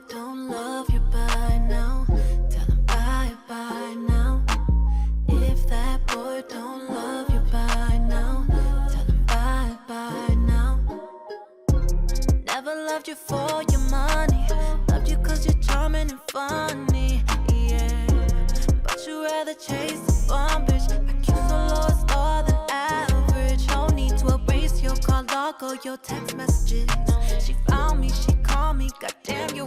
don't love you by now, tell him bye now. If that boy don't love you by now, tell him bye now. Never loved you for your money, loved you cause you're charming and funny, yeah. But you rather chase the bum bitch, IQ so low it's lower than average. No need to erase your call log or your text messages. She found me, she called me, goddamn you